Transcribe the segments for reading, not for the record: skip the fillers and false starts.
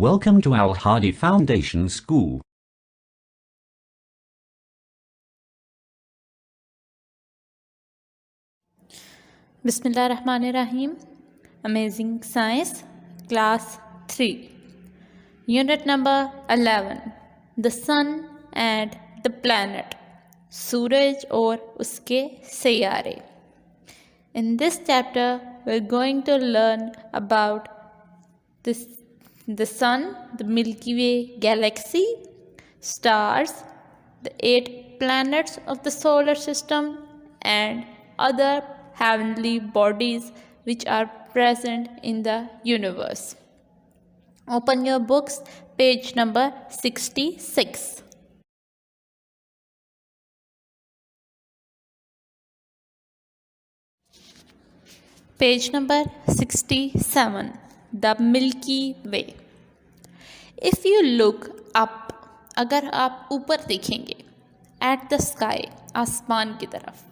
Welcome to Al Hadi Foundation School. Bismillahirrahmanirrahim. Amazing Science, Class 3. Unit number 11. The Sun and the Planet. सूरज और उसके सैयारे. In this chapter, we're going to learn about the Sun, the Milky Way galaxy, stars, the 8 planets of the solar system, and other heavenly bodies which are present in the universe. Open your books, page number 66. Page number 67. The Milky Way. If you look up, अगर आप ऊपर देखेंगे, at the sky, आसमान की तरफ,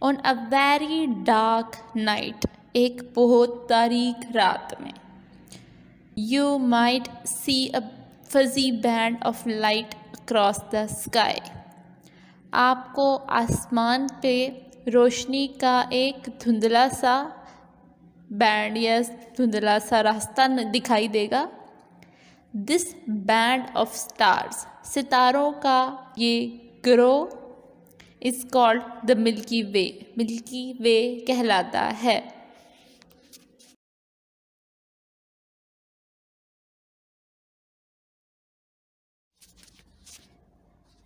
on a very dark night, एक बहुत तारीक रात में, you might see a fuzzy band of light across the sky. आपको आसमान पे रोशनी का एक धुंधला सा बैंड या धुंधला सा रास्ता दिखाई देगा. दिस बैंड ऑफ स्टार्स, सितारों का ये ग्रोह is called the milky way. Milky way कहलाता है.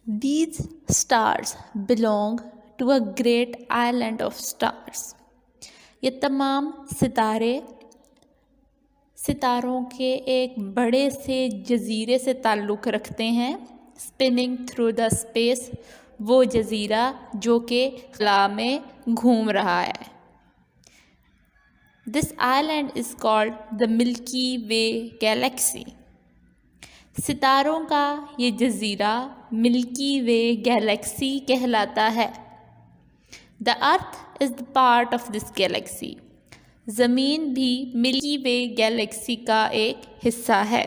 These stars belong to a great island of stars. ये तमाम सितारों के एक बड़े से जजीरे से ताल्लुक़ रखते हैं. स्पिनिंग थ्रू द स्पेस, वो जजीरा जो कि ख़ला में घूम रहा है. This island is called the milky way Galaxy. सितारों का ये जजीरा मिल्की वे गैलेक्सी कहलाता है. The earth is the part of this Galaxy. ज़मीन भी मिल्की वे गैलेक्सी का एक हिस्सा है.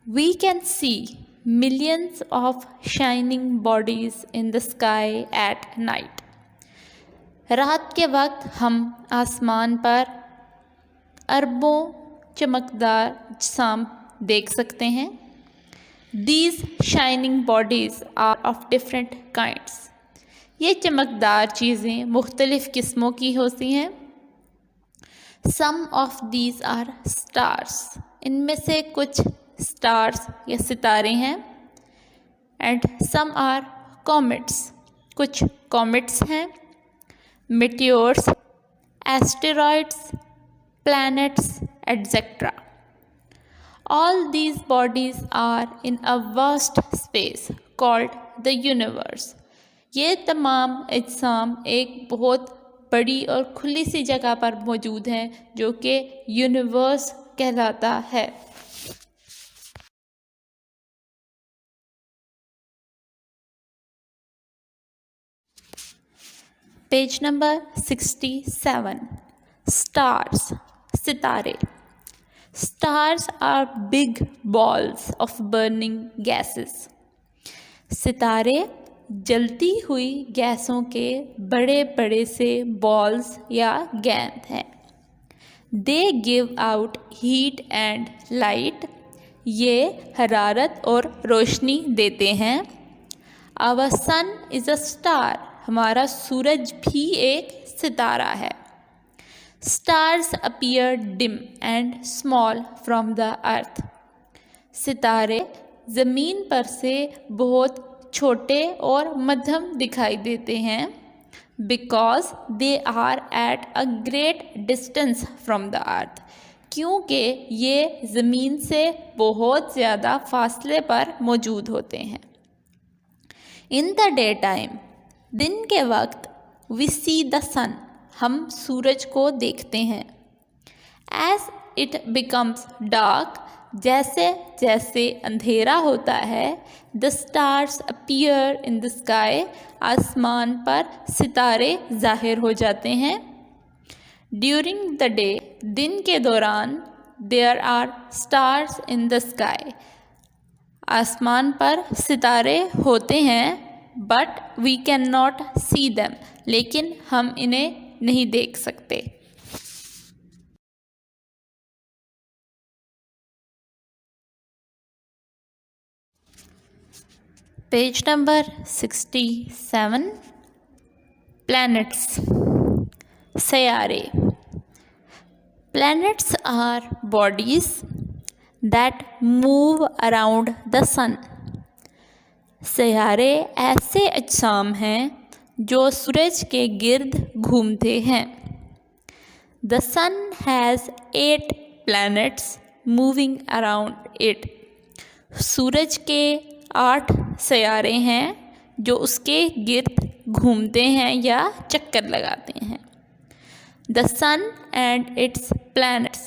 We can see millions of shining bodies in the sky at night. रात के वक्त हम आसमान पर अरबों चमकदार सांप देख सकते हैं. These shining bodies are of different kinds. ये चमकदार चीज़ें मुख्तलिफ़ किस्मों की होती हैं. Some of these are stars. इनमें से कुछ stars या सितारे हैं. And some are comets. कुछ comets हैं. Meteors, asteroids, planets, etc. All these bodies are in a vast space called the universe. ये तमाम अजसाम एक बहुत बड़ी और खुली सी जगह पर मौजूद हैं जो कि यूनिवर्स कहलाता है. Page number 67. स्टार्स, सितारे. Stars are big balls of burning gases. सितारे जलती हुई गैसों के बड़े बड़े से बॉल्स या गेंद हैं. They give out heat and light. ये हरारत और रोशनी देते हैं. Our sun is a star. हमारा सूरज भी एक सितारा है. Stars appear dim and small from the earth. सितारे ज़मीन पर से बहुत छोटे और मध्यम दिखाई देते हैं. Because they are at a great distance from the earth. क्योंकि ये ज़मीन से बहुत ज़्यादा फासले पर मौजूद होते हैं. In the daytime, दिन के वक्त, we see the sun. हम सूरज को देखते हैं. As it becomes dark, जैसे जैसे अंधेरा होता है the stars appear in the sky, आसमान पर सितारे जाहिर हो जाते हैं। ड्यूरिंग द डे, दिन के दौरान there are stars in the sky, आसमान पर सितारे होते हैं but we can not see them, लेकिन हम इन्हें नहीं देख सकते। पेज नंबर 67, प्लैनेट्स, सयारे। Planets are bodies that move around the sun. सयारे ऐसे अजसाम हैं जो सूरज के गिर्द घूमते हैं। The sun has 8 planets moving around it. सूरज के 8 सयारे हैं जो उसके गिर्द घूमते हैं या चक्कर लगाते हैं। The sun and its planets,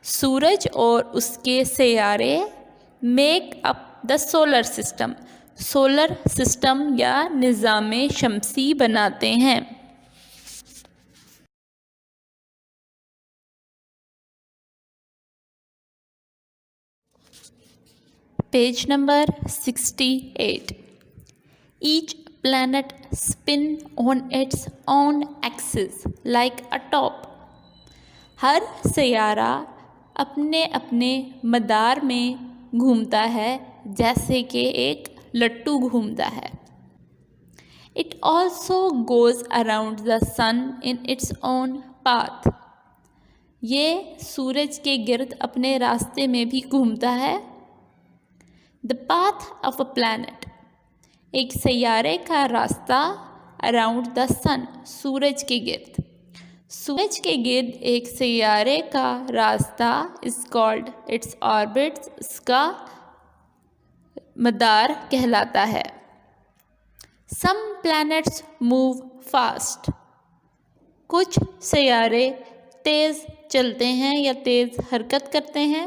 सूरज और उसके सयारे make up the solar system, solar system या निज़ाम शमसी बनाते हैं। Page number 68, each planet spin on its own axis like a top. हर सयारा अपने अपने मदार में घूमता है जैसे कि एक लट्टू घूमता है। It also goes around the sun in its own path. ये सूरज के गिर्द अपने रास्ते में भी घूमता है। The path of a planet, एक सैयारे का रास्ता अराउंड द सन, सूरज के गिर्द, सूरज के गिर्द एक सैयारे का रास्ता इज कॉल्ड इट्स ऑर्बिट, इसका मदार कहलाता है। सम प्लैनेट्स मूव फास्ट, कुछ सैयारे तेज चलते हैं या तेज हरकत करते हैं।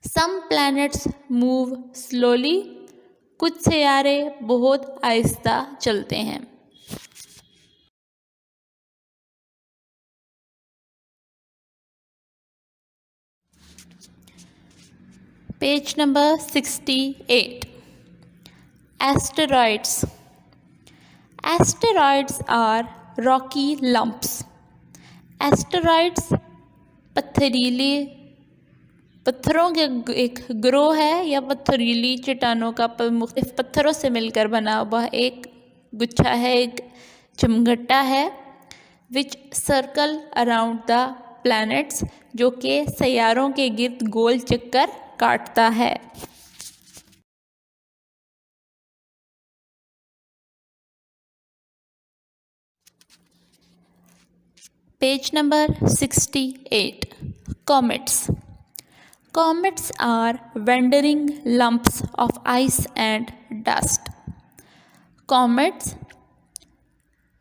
सम प्लैनेट्स मूव स्लोली, कुछ सैयारे बहुत आहिस्ता चलते हैं। Page number 68, asteroids. Asteroids are rocky lumps. Asteroids पत्थरीले पत्थरों के एक ग्रोह है या पत्थरीली चट्टानों का मुख्तलिफ पत्थरों से मिलकर बना हुआ एक गुच्छा है, एक चमगट्टा है, विच सर्कल अराउंड द प्लैनेट्स, जो कि सैयारों के गिर्द गोल चक्कर काटता है। Page number 68, comets. Comets are wandering lumps of ice and dust. Comets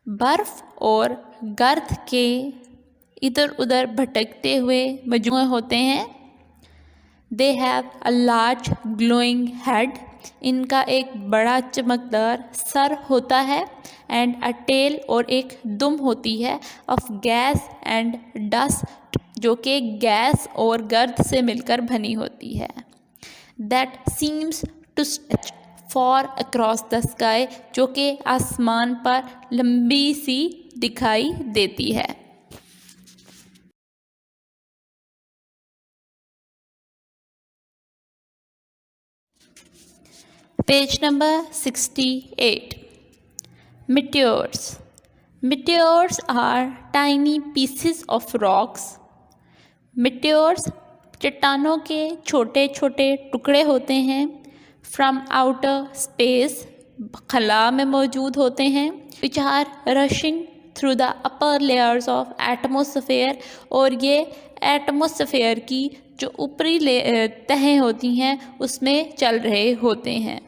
बर्फ और गर्द के इधर उधर भटकते हुए मजमूए होते हैं। They have a large glowing head. इनका एक बड़ा चमकदार सर होता है। And a tail, और एक दुम होती है, of gas and dust, जो कि गैस और गर्द से मिलकर बनी होती है। That seems to stretch far across the sky, जो कि आसमान पर लंबी सी दिखाई देती है। Page number 68, meteors. Meteors are tiny pieces of rocks. Meteors चट्टानों के छोटे छोटे टुकड़े होते हैं। From outer space, खला में मौजूद होते हैं। Which are rushing through the upper layers of atmosphere, और ये एटमॉस्फेयर की जो ऊपरी तहें होती हैं उसमें चल रहे होते हैं।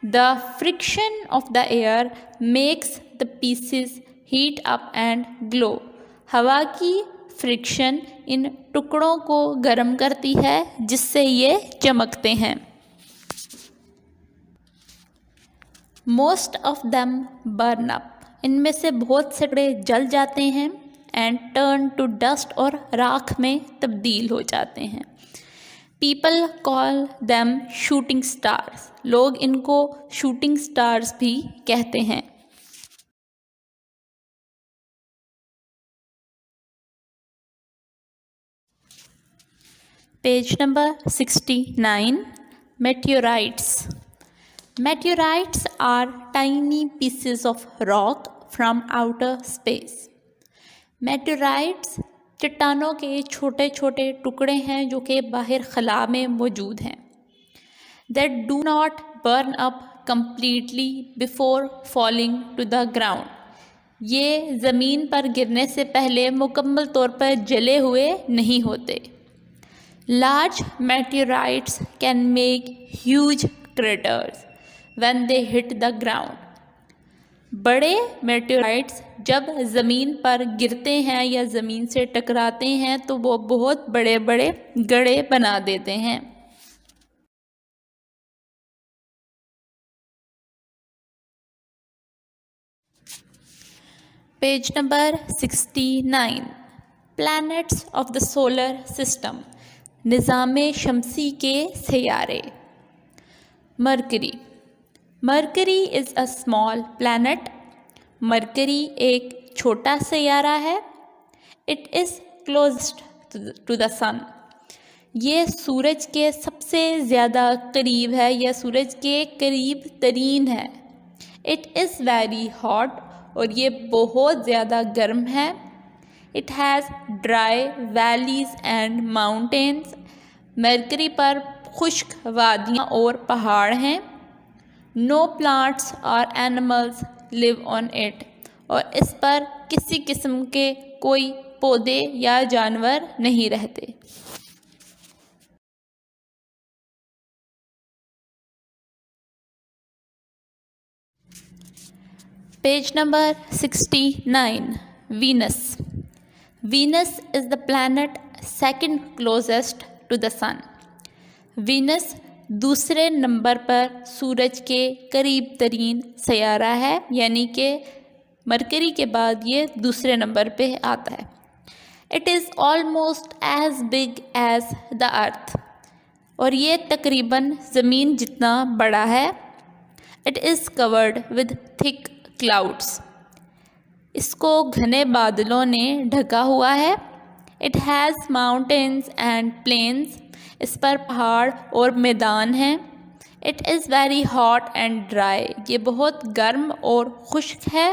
The friction of the air makes the pieces heat up and glow. हवा की फ्रिक्शन इन टुकड़ों को गर्म करती है जिससे ये चमकते हैं। Most of them burn up, इनमें से बहुत से टुकड़े जल जाते हैं एंड टर्न टू डस्ट और राख में तब्दील हो जाते हैं। People call them shooting stars, लोग इनको शूटिंग स्टार्स भी कहते हैं। Page number 69, meteorites. Meteorites are tiny pieces of rock from outer space. Meteorites चट्टानों के छोटे छोटे टुकड़े हैं जो कि बाहर खला में मौजूद हैं। That do not burn up completely before falling to the ground. ये ज़मीन पर गिरने से पहले मुकम्मल तौर पर जले हुए नहीं होते। Large meteorites can make huge craters when they hit the ground. बड़े मेटेराइट्स जब ज़मीन पर गिरते हैं या ज़मीन से टकराते हैं तो वो बहुत बड़े बड़े गड्ढे बना देते हैं। Page number 69, planets of the solar system, निज़ामे शमसी के सैयारे। Mercury, Mercury is a small planet. Mercury एक छोटा सैयारा है। It is closest to the sun, ये सूरज के सबसे ज़्यादा करीब है या सूरज के करीब तरीन है। इट इज़ वेरी हॉट, और ये बहुत ज़्यादा गर्म है। It has dry valleys and mountains, mercury पर खुश्क वादियाँ और पहाड़ हैं। नो प्लांट्स और एनिमल्स लिव ऑन इट, और इस पर किसी किस्म के कोई पौधे या जानवर नहीं रहते। Page number 69, Venus. Venus is the planet second closest to the sun. Venus दूसरे नंबर पर सूरज के करीब तरीन सैयारा है, यानी कि मरकरी के बाद ये दूसरे नंबर पे आता है। It is almost as big as the earth, और ये तकरीबन ज़मीन जितना बड़ा है। It is covered with thick clouds, इसको घने बादलों ने ढका हुआ है। It has mountains and plains, इस पर पहाड़ और मैदान हैं। It is very hot and dry, ये बहुत गर्म और खुश्क है।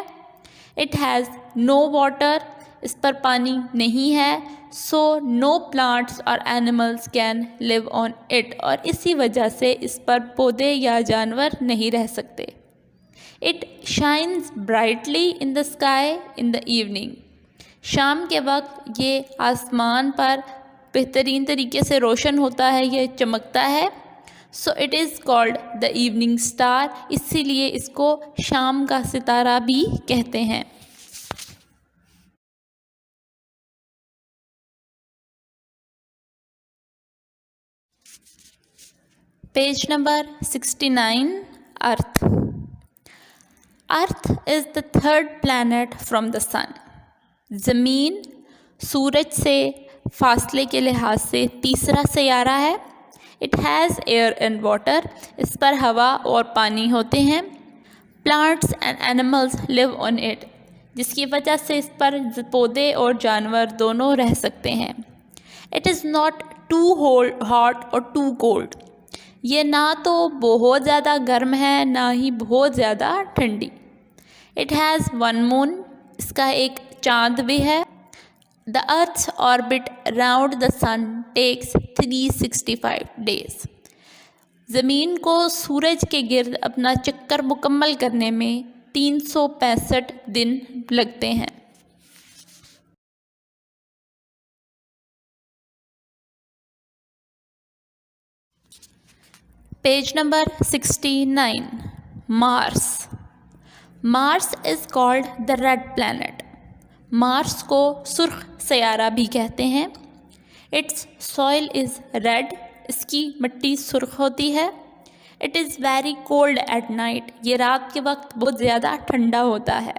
इट हैज़ नो वाटर, इस पर पानी नहीं है। सो नो प्लांट्स और animals can live on it, और इसी वजह से इस पर पौधे या जानवर नहीं रह सकते। It shines brightly in the sky in the evening, शाम के वक्त ये आसमान पर बेहतरीन तरीके से रोशन होता है, ये चमकता है। So it is called the evening star, इसीलिए इसको शाम का सितारा भी कहते हैं। Page number 69, Earth. Earth is the third planet from the sun. ज़मीन सूरज से फासले के लिहाज से तीसरा सैयारा है। It has air and water, इस पर हवा और पानी होते हैं। Plants and animals live on it, जिसकी वजह से इस पर पौधे और जानवर दोनों रह सकते हैं। It is not too hot और टू कोल्ड, ये ना तो बहुत ज़्यादा गर्म है ना ही बहुत ज़्यादा ठंडी। इट हैज़ वन मून, इसका एक चाँद भी है। The earth orbit round the sun takes 365 days, ज़मीन को सूरज के गिर्द अपना चक्कर मुकम्मल करने में 365 दिन लगते हैं। Page number 69, Mars. Mars is called the red planet. Mars को सुर्ख सयारा भी कहते हैं। इट्स सॉइल इज़ रेड, इसकी मिट्टी सुर्ख होती है। It is very cold at night, ये रात के वक्त बहुत ज़्यादा ठंडा होता है।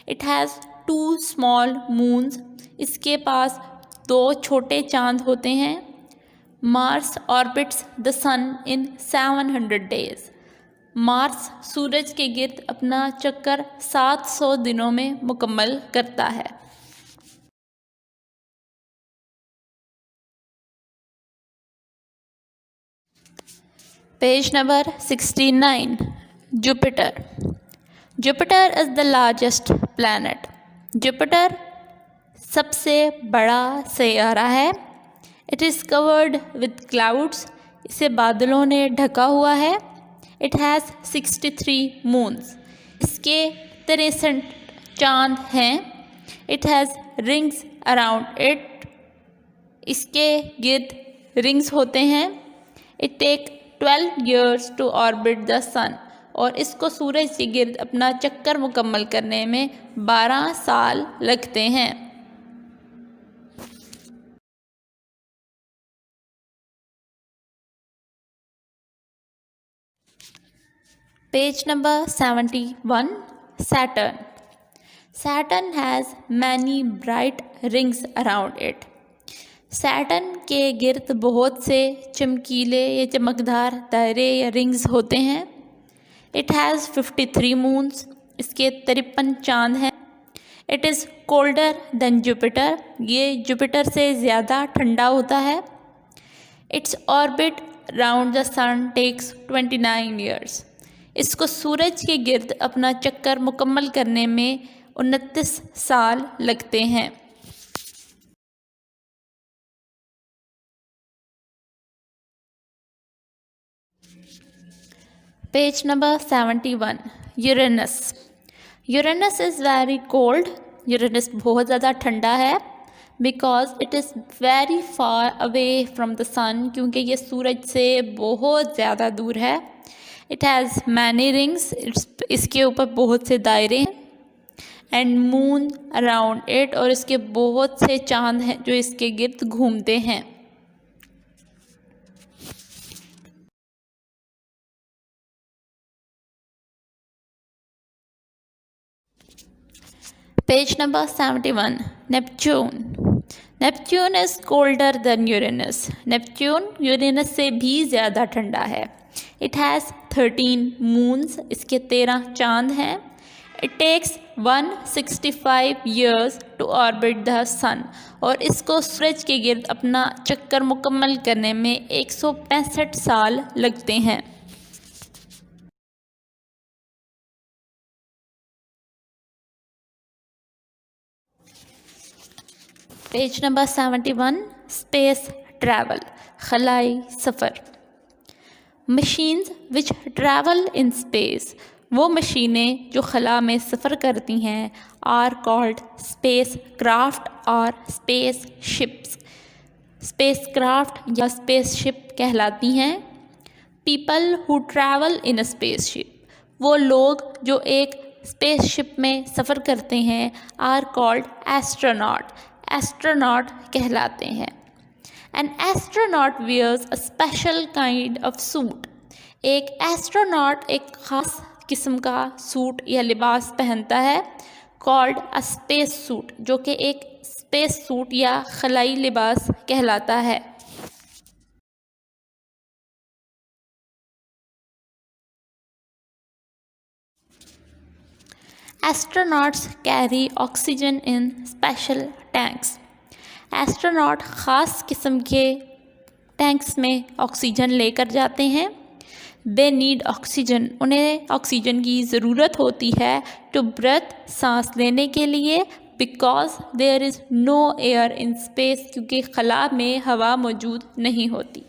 इट हैज़ 2 स्मॉल मून्स, इसके पास 2 छोटे चांद होते हैं। Mars orbits the sun in 700 days. Mars सूरज के गिर्द अपना चक्कर 700 दिनों में मुकम्मल करता है। Page number 69, Jupiter. Jupiter is the largest planet. Jupiter सबसे बड़ा सैयारा है। It is covered with clouds, इसे बादलों ने ढका हुआ है। इट हैज़ 63 मून्स, इसके 63 चांद हैं। It has rings around it, इसके गिर्द रिंग्स होते हैं। It take 12 years to orbit the sun, और इसको सूरज के गिर्द अपना चक्कर मुकम्मल करने में 12 साल लगते हैं। Page number 71, Saturn. Saturn has many bright rings around it. Saturn के गिर्द बहुत से चमकीले या चमकदार दायरे या रिंग्स होते हैं। इट हैज़ 53 मून्स, इसके 53 चांद हैं। It is colder than Jupiter, ये जुपिटर से ज़्यादा ठंडा होता है। Its orbit round the sun takes 29 years, इसको सूरज के गिर्द अपना चक्कर मुकम्मल करने में 29 साल लगते हैं। Page number 71, Uranus. Uranus is very cold, Uranus बहुत ज़्यादा ठंडा है। Because it is very far away from the sun, क्योंकि ये सूरज से बहुत ज़्यादा दूर है। इट हैज़ मैनी रिंग्स, इसके ऊपर बहुत से दायरे हैं। एंड मून अराउंड इट, और इसके बहुत से चांद हैं जो इसके गिर्द घूमते हैं। Page number 71, Neptune. Neptune is colder than Uranus. Neptune Uranus से भी ज़्यादा ठंडा है। इट हैज़ 13 मून्स, इसके 13 चांद हैं। It takes 165 years to orbit the sun, और इसको सूरज के गिर्द अपना चक्कर मुकम्मल करने में 165 साल लगते हैं। पेज नंबर 71, स्पेस ट्रैवल, खलाई सफ़र। Machines which travel in space, वो मशीनें जो खला में सफ़र करती हैं, आर कॉल्ड स्पेस क्राफ्ट और स्पेस शिप्स। स्पेस क्राफ्ट या स्पेस शिप कहलाती हैं। People who travel in a spaceship, वो लोग जो एक स्पेस शिप में सफ़र करते हैं, आर कॉल्ड एस्ट्रोनॉट। एस्ट्रोनॉट कहलाते हैं। An astronaut wears a special kind of suit. एक एस्ट्रोनॉट एक ख़ास किस्म का सूट या लिबास पहनता है, कॉल्ड अ स्पेस सूट, जो कि एक स्पेस सूट या खलाई लिबास कहलाता है। Astronauts carry oxygen in special tanks. Astronaut ख़ास किस्म के टैंक्स में ऑक्सीजन लेकर जाते हैं। दे नीड ऑक्सीजन, उन्हें ऑक्सीजन की ज़रूरत होती है टू ब्रेथ, सांस लेने के लिए। Because there is no air in space, क्योंकि खला में हवा मौजूद नहीं होती।